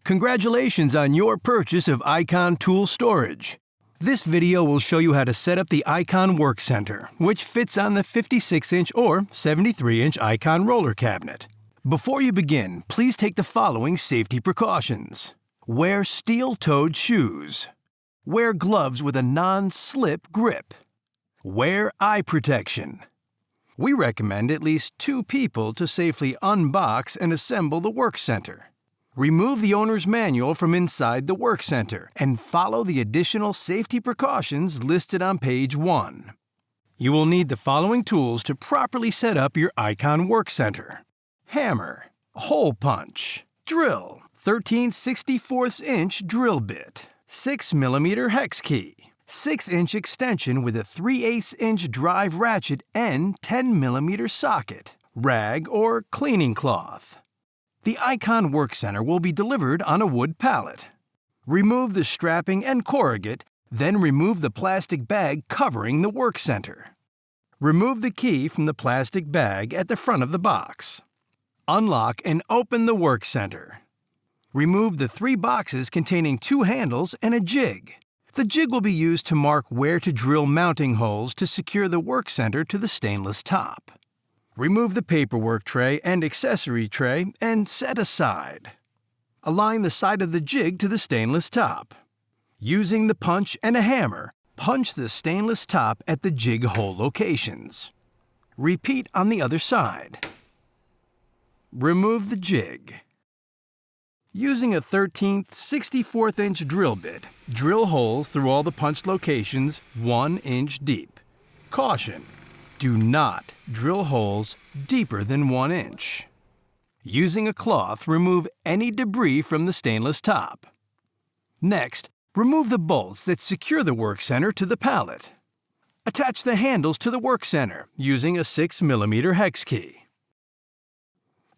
Congratulations on your purchase of Icon Tool Storage. This video will show you how to set up the Icon Work Center, which fits on the 56-inch or 73-inch Icon roller cabinet. Before you begin, please take the following safety precautions. Wear steel-toed shoes. Wear gloves with a non-slip grip. Wear eye protection. We recommend at least 2 people to safely unbox and assemble the Work Center. Remove the owner's manual from inside the Work Center and follow the additional safety precautions listed on page 1. You will need the following tools to properly set up your Icon Work Center. Hammer, hole punch, drill, 13/64" drill bit, 6mm hex key, 6-inch extension with a 3/8" drive ratchet and 10mm socket, rag or cleaning cloth. The Icon Work Center will be delivered on a wood pallet. Remove the strapping and corrugate, then remove the plastic bag covering the Work Center. Remove the key from the plastic bag at the front of the box. Unlock and open the Work Center. Remove the 3 boxes containing 2 handles and a jig. The jig will be used to mark where to drill mounting holes to secure the Work Center to the stainless top. Remove the paperwork tray and accessory tray and set aside. Align the side of the jig to the stainless top. Using the punch and a hammer, punch the stainless top at the jig hole locations. Repeat on the other side. Remove the jig. Using a 13/64" drill bit, drill holes through all the punched locations 1 inch deep. Caution: do not drill holes deeper than 1 inch. Using a cloth, remove any debris from the stainless top. Next, remove the bolts that secure the Work Center to the pallet. Attach the handles to the Work Center using a 6mm hex key.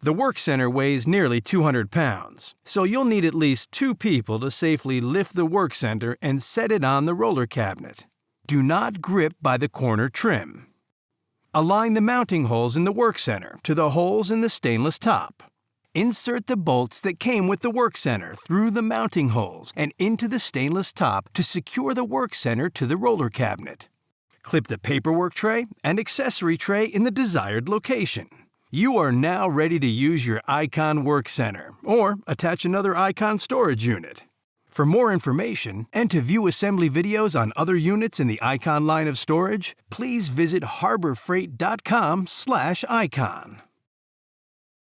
The Work Center weighs nearly 200 pounds, so you'll need at least 2 people to safely lift the Work Center and set it on the roller cabinet. Do not grip by the corner trim. Align the mounting holes in the Work Center to the holes in the stainless top. Insert the bolts that came with the Work Center through the mounting holes and into the stainless top to secure the Work Center to the roller cabinet. Clip the paperwork tray and accessory tray in the desired location. You are now ready to use your Icon Work Center or attach another Icon storage unit. For more information and to view assembly videos on other units in the Icon line of storage, please visit harborfreight.com/icon.